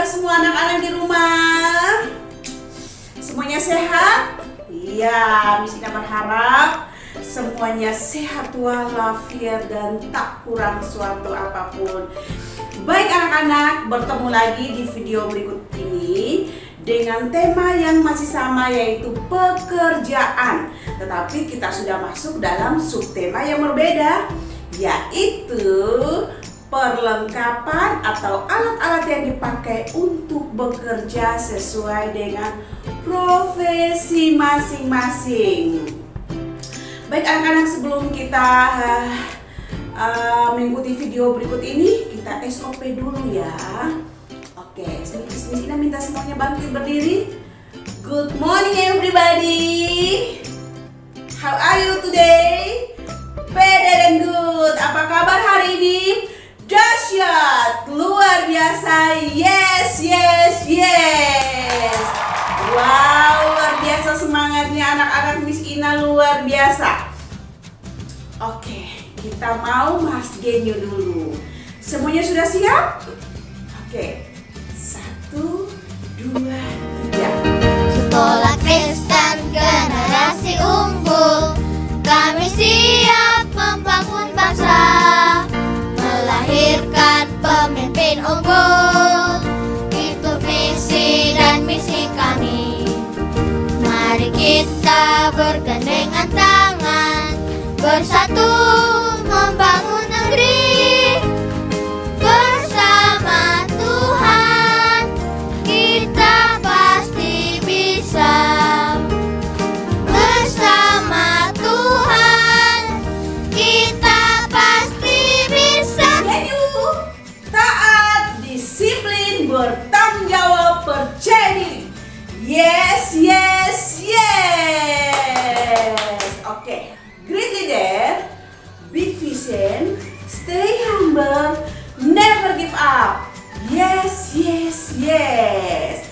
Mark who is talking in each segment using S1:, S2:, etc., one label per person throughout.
S1: semua anak-anak di rumah? Semuanya sehat? Iya, Miss Ina berharap semuanya sehat walafiat dan tak kurang suatu apapun. Baik anak-anak, bertemu lagi di video berikut ini dengan tema yang masih sama, yaitu pekerjaan. Tetapi kita sudah masuk dalam subtema yang berbeda, yaitu perlengkapan atau alat-alat yang dipakai untuk bekerja sesuai dengan profesi masing-masing. Baik anak-anak, sebelum kita mengikuti video berikut ini, kita SOP dulu ya. Oke, Miss Ina minta semuanya bangkit berdiri. Good morning everybody. How are you today? Better than good. Apa kabar hari ini? Dahsyat, luar biasa. Yes, yes, yes. Wow, luar biasa semangatnya anak-anak Miss Ina, luar biasa. Oke, kita mau Mas Genyo dulu. Semuanya sudah siap? Oke, 1, 2, 3.
S2: Sekolah Kristen generasi unggul, kami siap membangun bangsa, melahirkan pemimpin unggul. Itu visi dan misi kami. Mari kita bergandengan tangan, bersatu membangun negeri. Bersama Tuhan kita pasti bisa. Bersama Tuhan kita pasti bisa.
S1: Taat, disiplin, bertanggung jawab, percaya diri. Yes, yes, yes. Oke, great leader, big vision, stay humble, never give up. Yes, yes, yes.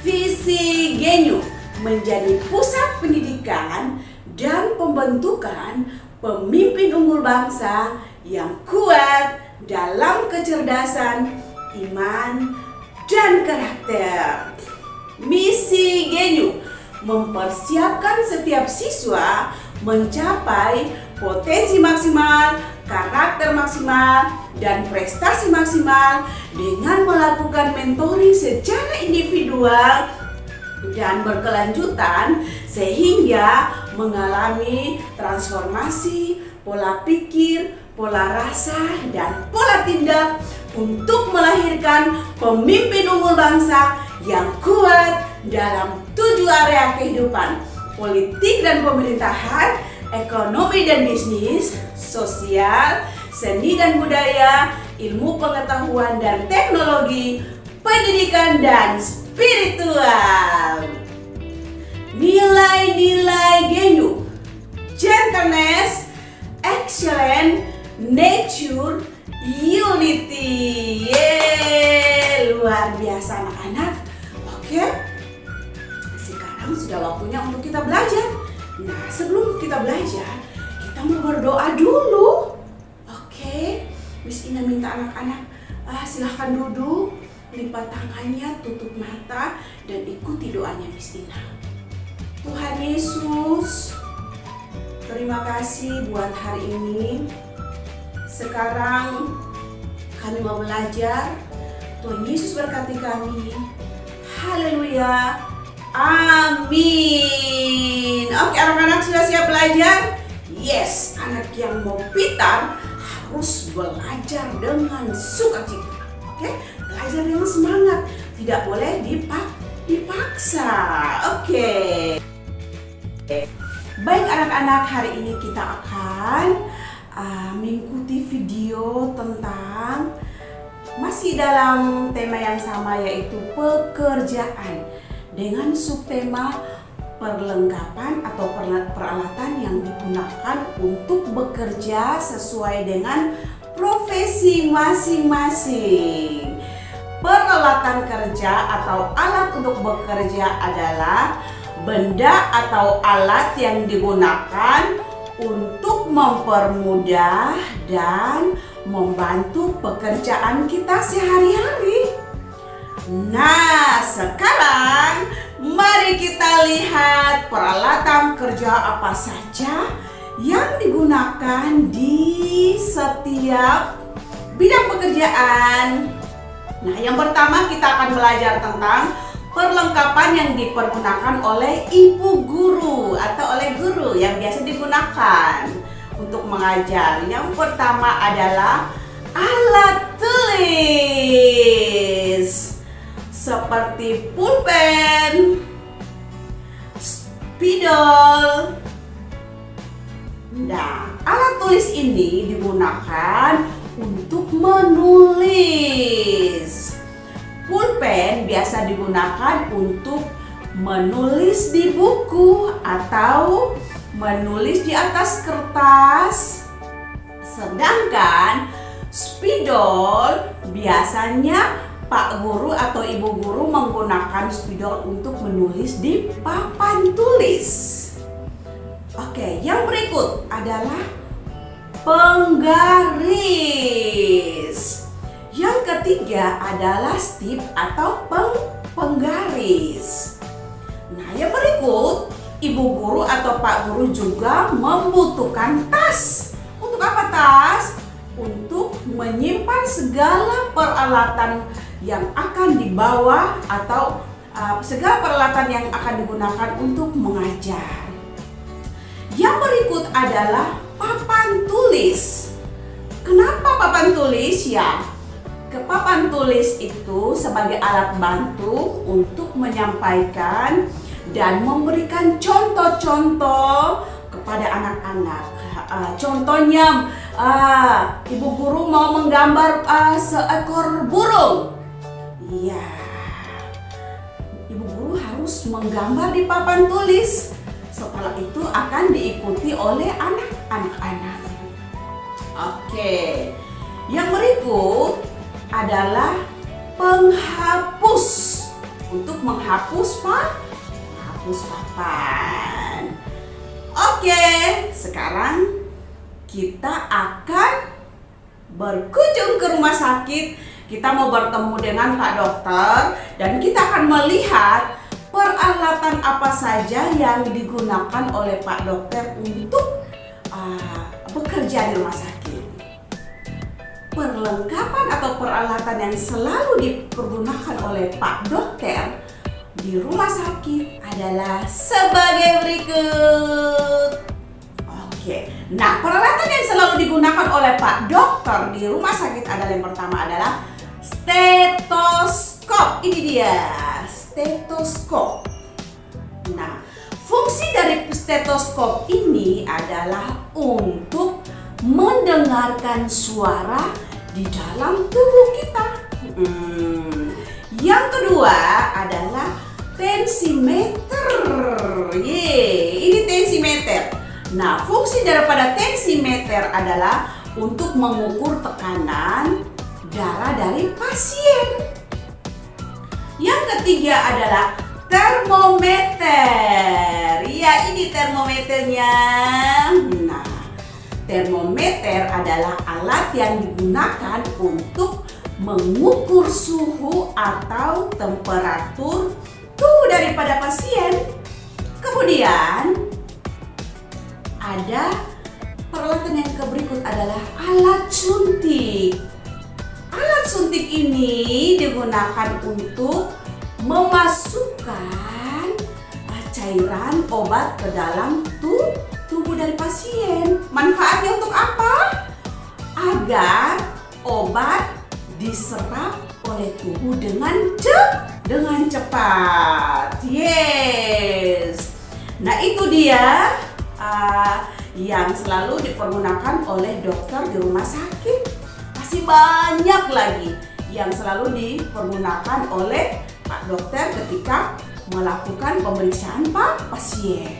S1: Visi Genyo menjadi pusat pendidikan dan pembentukan pemimpin unggul bangsa yang kuat dalam kecerdasan, iman, dan karakter. Misi Genyo mempersiapkan setiap siswa mencapai potensi maksimal, karakter maksimal, dan prestasi maksimal dengan melakukan mentoring secara individual dan berkelanjutan sehingga mengalami transformasi pola pikir, pola rasa, dan pola tindak untuk melahirkan pemimpin unggul bangsa yang kuat dalam 7 area kehidupan: politik dan pemerintahan, ekonomi dan bisnis, sosial, seni dan budaya, ilmu pengetahuan dan teknologi, pendidikan dan spiritual. Nilai-nilai Genyo: gentleness, excellence, nature, unity. Yeay, luar biasa anak-anak. Oke, sekarang sudah waktunya untuk kita belajar. Nah, sebelum kita belajar, kita mau berdoa dulu. Oke, Miss Ina minta anak-anak silahkan duduk, lipat tangannya, tutup mata, dan ikuti doanya Miss Ina. Tuhan Yesus, terima kasih buat hari ini. Sekarang kami mau belajar. Tuhan Yesus berkati kami. Haleluya. Amin. Oke, anak-anak sudah siap belajar? Yes, anak yang mau pintar harus belajar dengan sukacita. Oke, belajar dengan semangat. Tidak boleh dipaksa. Oke. Baik anak-anak, hari ini kita akan mengikuti video tentang masih dalam tema yang sama, yaitu pekerjaan, dengan subtema perlengkapan atau peralatan yang digunakan untuk bekerja sesuai dengan profesi masing-masing. Peralatan kerja atau alat untuk bekerja adalah benda atau alat yang digunakan untuk mempermudah dan membantu pekerjaan kita sehari-hari. Nah, sekarang mari kita lihat peralatan kerja apa saja yang digunakan di setiap bidang pekerjaan. Nah, yang pertama kita akan belajar tentang perlengkapan yang dipergunakan oleh ibu guru atau oleh guru yang biasa digunakan untuk mengajar. Yang pertama adalah alat tulis seperti pulpen, spidol. Nah, alat tulis ini digunakan untuk menulis. Pulpen biasa digunakan untuk menulis di buku atau menulis di atas kertas. Sedangkan spidol biasanya Pak Guru atau Ibu Guru menggunakan spidol untuk menulis di papan tulis. Oke, yang berikut adalah penggaris. Yang ketiga adalah stip atau penggaris. Nah, yang berikut, Ibu Guru atau Pak Guru juga membutuhkan tas. Untuk apa tas? Untuk menyimpan segala peralatan yang akan dibawa atau segala peralatan yang akan digunakan untuk mengajar. Yang berikut adalah papan tulis. Kenapa papan tulis? Ya, papan tulis itu sebagai alat bantu untuk menyampaikan dan memberikan contoh-contoh kepada anak-anak. Contohnya, Ibu Guru mau menggambar seekor burung. Ya, Ibu Guru harus menggambar di papan tulis. Setelah itu akan diikuti oleh anak-anak. Oke, yang berikut adalah penghapus untuk menghapus papan. Oke, sekarang kita akan berkunjung ke rumah sakit. Kita mau bertemu dengan Pak Dokter dan kita akan melihat peralatan apa saja yang digunakan oleh Pak Dokter untuk bekerja di rumah sakit. Perlengkapan atau peralatan yang selalu dipergunakan oleh Pak Dokter di rumah sakit adalah sebagai berikut. Oke, nah peralatan yang selalu digunakan oleh Pak Dokter di rumah sakit adalah yang pertama adalah stetoskop. Ini dia, stetoskop. Nah, fungsi dari stetoskop ini adalah untuk mendengarkan suara di dalam tubuh kita. Yang kedua adalah tensimeter. Ini tensimeter. Nah, fungsi daripada tensimeter adalah untuk mengukur tekanan darah dari pasien. Yang ketiga adalah termometer. Ya, ini termometernya. Nah, termometer adalah alat yang digunakan untuk mengukur suhu atau temperatur tubuh daripada pasien. Kemudian ada peralatan yang berikut adalah alat suntik. Alat suntik ini digunakan untuk memasukkan cairan obat ke dalam tubuh dari pasien. Manfaatnya untuk apa? Agar obat diserap oleh tubuh dengan cepat. Yes. Nah, itu dia yang selalu dipergunakan oleh dokter di rumah sakit. Masih banyak lagi yang selalu dipergunakan oleh Pak Dokter ketika melakukan pemeriksaan pasien.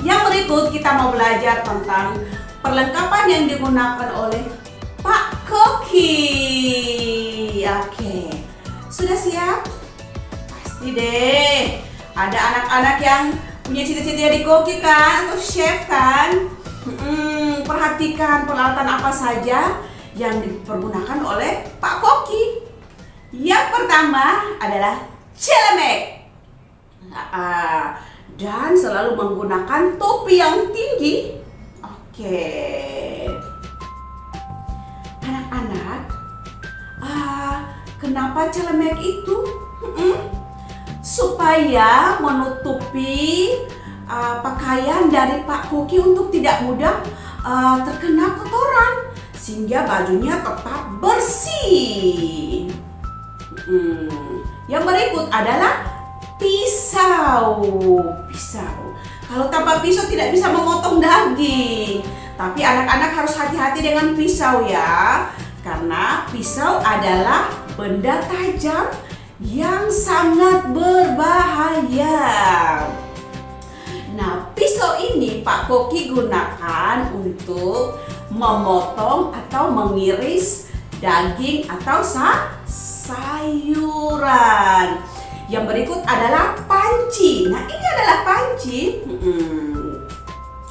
S1: Yang berikut kita mau belajar tentang perlengkapan yang digunakan oleh Pak Koki. Oke, sudah siap? Pasti deh. Ada anak-anak yang punya cita-cita jadi koki kan, atau chef kan? Perhatikan peralatan apa saja yang dipergunakan oleh Pak Koki. Yang pertama pertama adalah celemek. Dan selalu menggunakan topi yang tinggi. Oke. Anak-anak, kenapa celemek itu? Supaya menutupi pakaian dari Pak Koki untuk tidak mudah terkena kotoran, sehingga bajunya tetap bersih. Yang berikut adalah pisau. Kalau tanpa pisau tidak bisa memotong daging. Tapi anak-anak harus hati-hati dengan pisau ya, karena pisau adalah benda tajam yang sangat berbahaya. Nah, pisau ini Pak Koki gunakan untuk memotong atau mengiris daging atau sayuran. Yang berikut adalah panci. Nah, ini adalah panci.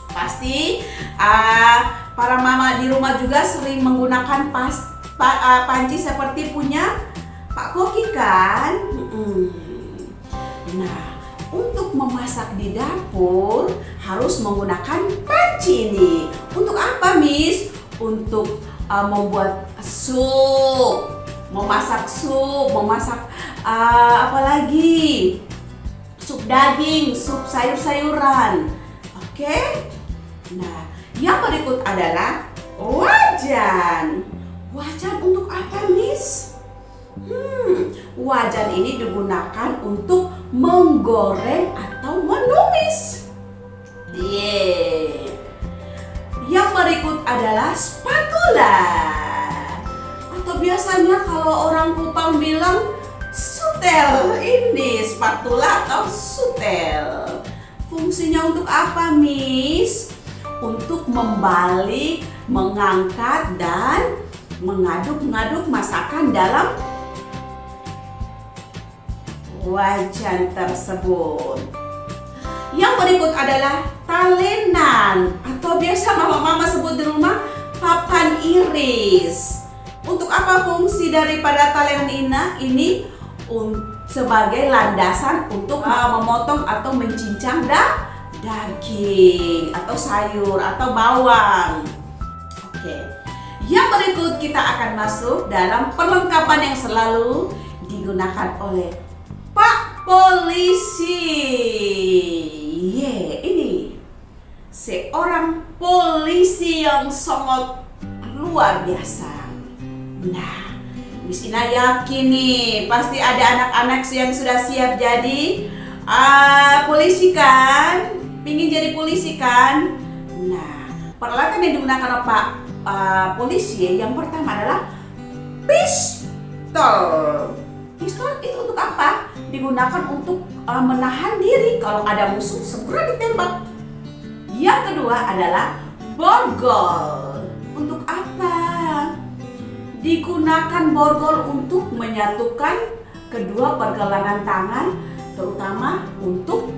S1: Pasti para mama di rumah juga sering menggunakan panci seperti punya Pak Koki kan? Nah, untuk memasak di dapur harus menggunakan panci ini. Untuk apa, Miss? Untuk membuat sup, memasak apa lagi? Sup daging, sup sayur-sayuran. Oke? Nah, yang berikut adalah wajan. Wajan untuk apa, Miss? Wajan ini digunakan untuk menggoreng atau menumis. Yang berikut adalah spatula. Atau biasanya kalau orang Kupang bilang sutel. Ini spatula atau sutel. Fungsinya untuk apa, Miss? Untuk membalik, mengangkat, dan mengaduk-ngaduk masakan dalam wajan tersebut. Yang berikut adalah talenan, atau biasa mama-mama sebut di rumah papan iris. Untuk apa fungsi daripada talenan ini? Sebagai landasan untuk memotong atau mencincang daging atau sayur atau bawang. Oke. Yang berikut kita akan masuk dalam perlengkapan yang selalu digunakan oleh Pak Polisi. Ini seorang polisi yang sangat luar biasa. Nah, Miss Ina yakin nih pasti ada anak-anak yang sudah siap jadi polisi kan? Pingin jadi polisi kan? Nah, peralatan yang digunakan oleh Pak polisi yang pertama adalah pistol. Pistol itu untuk apa? Digunakan untuk menahan diri kalau ada musuh segera ditembak. Yang kedua adalah borgol. Untuk apa? Digunakan borgol untuk menyatukan kedua pergelangan tangan, terutama untuk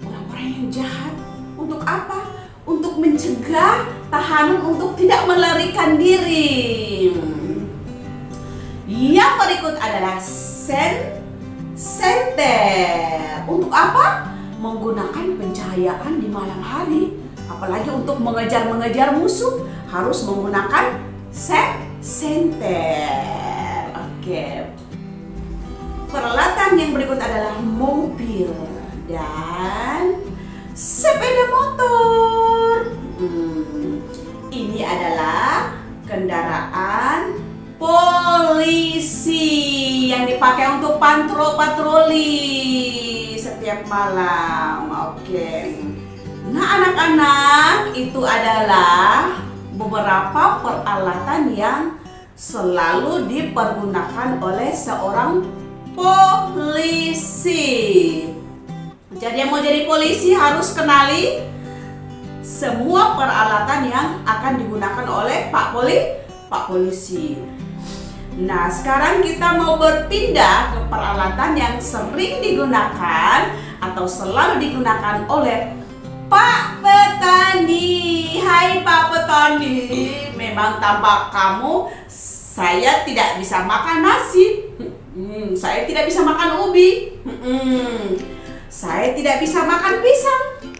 S1: orang-orang yang jahat. Untuk apa? Untuk mencegah tahanan untuk tidak melarikan diri. Yang berikut adalah senter. Untuk apa? Menggunakan pencahayaan di malam hari. Apalagi untuk mengejar musuh harus menggunakan senter. Oke. Peralatan yang berikut adalah mobil dan sepeda motor. Ini adalah kendaraan polisi yang dipakai untuk patroli setiap malam. Oke. Nah, anak-anak, itu adalah beberapa peralatan yang selalu dipergunakan oleh seorang polisi. Jadi yang mau jadi polisi harus kenali semua peralatan yang akan digunakan oleh Pak Polisi. Nah, sekarang kita mau berpindah ke peralatan yang sering digunakan atau selalu digunakan oleh Pak Petani. Hai Pak Petani, memang tanpa kamu saya tidak bisa makan nasi. Saya tidak bisa makan ubi. Saya tidak bisa makan pisang.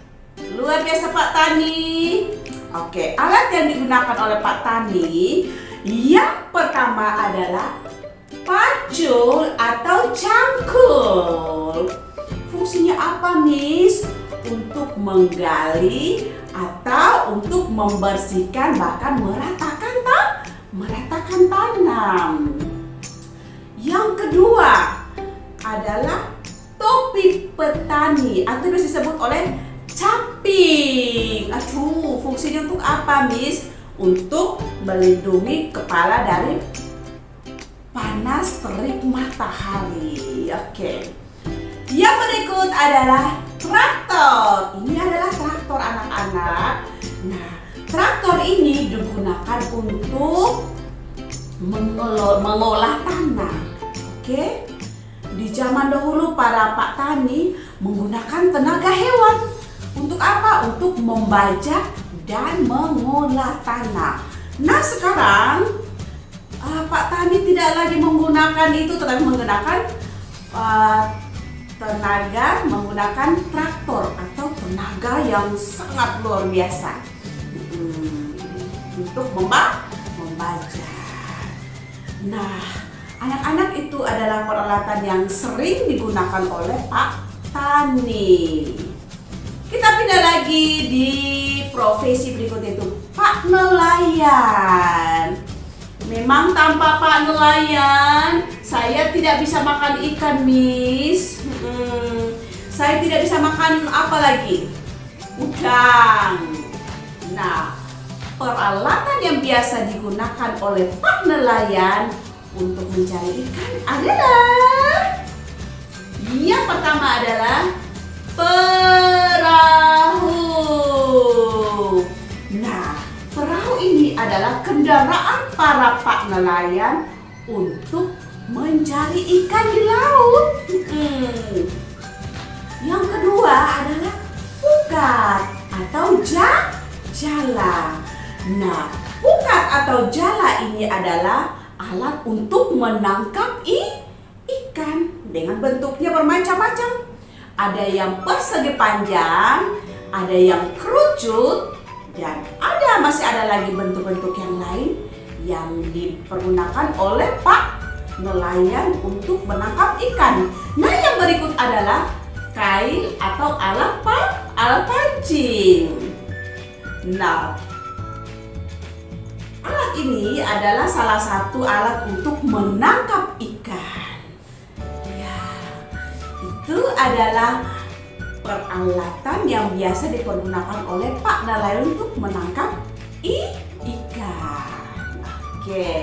S1: Luar biasa Pak Tani. Oke, alat yang digunakan oleh Pak Tani yang pertama adalah pacul atau cangkul. Fungsinya apa, Miss? Untuk menggali atau untuk membersihkan bahkan meratakan tanam. Yang kedua adalah topi petani atau bisa disebut oleh caping. Aduh, fungsinya untuk apa, Miss? Untuk melindungi kepala dari panas terik matahari. Oke. Yang berikut adalah traktor. Ini adalah traktor anak-anak. Nah, traktor ini digunakan untuk mengolah tanah. Oke. Di zaman dahulu para Pak Tani menggunakan tenaga hewan. Untuk apa? Untuk membajak dan mengolah tanah. Nah, sekarang Pak Tani tidak lagi menggunakan itu, tetapi menggunakan menggunakan traktor atau tenaga yang sangat luar biasa untuk membajak. Nah, anak-anak itu adalah peralatan yang sering digunakan oleh Pak Tani. Kita pindah lagi di profesi berikutnya, itu Pak Nelayan. Memang tanpa Pak Nelayan saya tidak bisa makan ikan, Miss. Saya tidak bisa makan apa lagi? Udang. Nah, peralatan yang biasa digunakan oleh Pak Nelayan untuk mencari ikan adalah yang pertama adalah perahu. Nah, perahu ini adalah kendaraan para Pak Nelayan untuk mencari ikan di laut. Yang kedua adalah pukat atau jala. Nah, pukat atau jala ini adalah alat untuk menangkap ikan dengan bentuknya bermacam-macam. Ada yang persegi panjang, ada yang kerucut, dan masih ada lagi bentuk-bentuk yang lain yang dipergunakan oleh Pak Nelayan untuk menangkap ikan. Nah, yang berikut adalah kail atau alat pancing. Nah, alat ini adalah salah satu alat untuk menangkap ikan. Ya, itu adalah peralatan yang biasa dipergunakan oleh Pak Nelayan untuk menangkap ikan. Oke.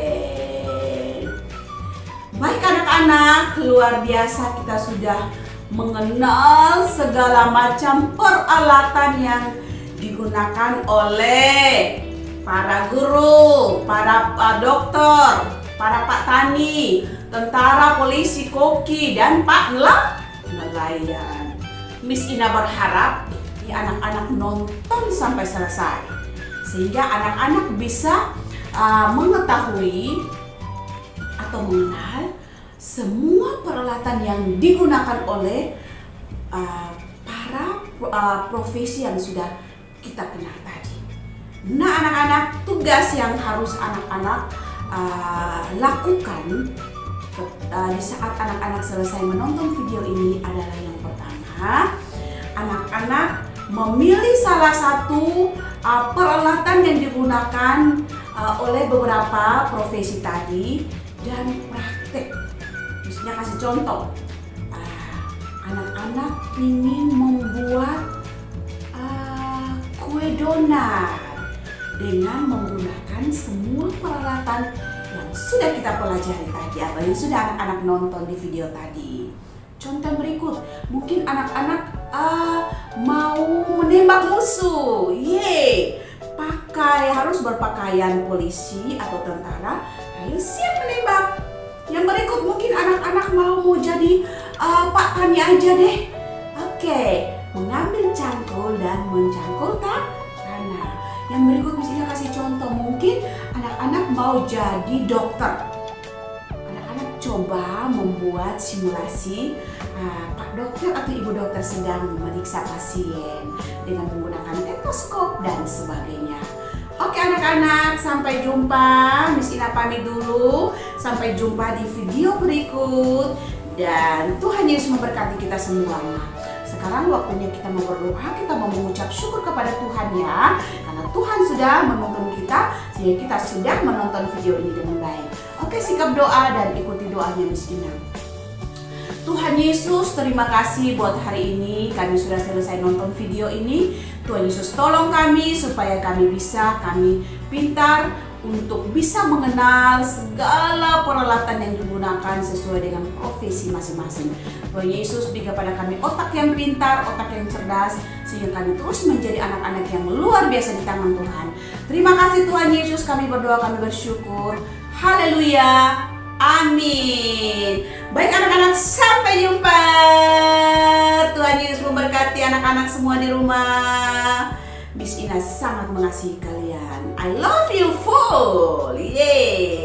S1: Baik anak-anak, luar biasa kita sudah mengenal segala macam peralatan yang digunakan oleh para guru, para dokter, para Pak Tani, tentara, polisi, koki, dan Pak Nelayan. Miss Ina berharap anak-anak nonton sampai selesai sehingga anak-anak bisa mengetahui atau mengenal semua peralatan yang digunakan oleh para profesi yang sudah kita kenal tadi. Nah anak-anak, tugas yang harus anak-anak lakukan di saat anak-anak selesai menonton video ini adalah yang pertama, anak-anak memilih salah satu peralatan yang digunakan oleh beberapa profesi tadi dan praktek. Misalnya kasih contoh, anak-anak ingin membuat kue donat dengan menggunakan semua peralatan yang sudah kita pelajari tadi atau yang sudah anak-anak nonton di video tadi. Contoh berikut, mungkin anak-anak mau menembak musuh, harus berpakaian polisi atau tentara, lalu siap menembak. Yang berikut mungkin anak-anak mau jadi Pak Tani aja deh. Oke, mengambil cangkul dan mencangkul tanah. Yang berikut misalnya kasih contoh, mungkin anak-anak mau jadi dokter. Anak-anak coba membuat simulasi Pak dokter atau Ibu dokter sedang memeriksa pasien dengan menggunakan stetoskop dan sebagainya. Oke anak-anak, sampai jumpa. Miss Ina pamit dulu. Sampai jumpa di video berikut. Dan Tuhan Yesus memberkati kita semuanya. Sekarang waktunya kita mau berdoa, kita mau mengucap syukur kepada Tuhan ya. Karena Tuhan sudah menuntun kita, sehingga kita sudah menonton video ini dengan baik. Oke, sikap doa dan ikuti doanya Miss Ina. Tuhan Yesus, terima kasih buat hari ini. Kami sudah selesai nonton video ini. Tuhan Yesus tolong kami supaya kami pintar untuk bisa mengenal segala peralatan yang digunakan sesuai dengan profesi masing-masing. Tuhan Yesus beri kepada kami otak yang pintar, otak yang cerdas, sehingga kami terus menjadi anak-anak yang luar biasa di tangan Tuhan. Terima kasih Tuhan Yesus, kami berdoa, kami bersyukur. Haleluya. Amin. Baik anak-anak, sampai jumpa. Tuhan Yesus memberkati anak-anak semua di rumah. Miss Ina sangat mengasihi kalian. I love you full. Yeay.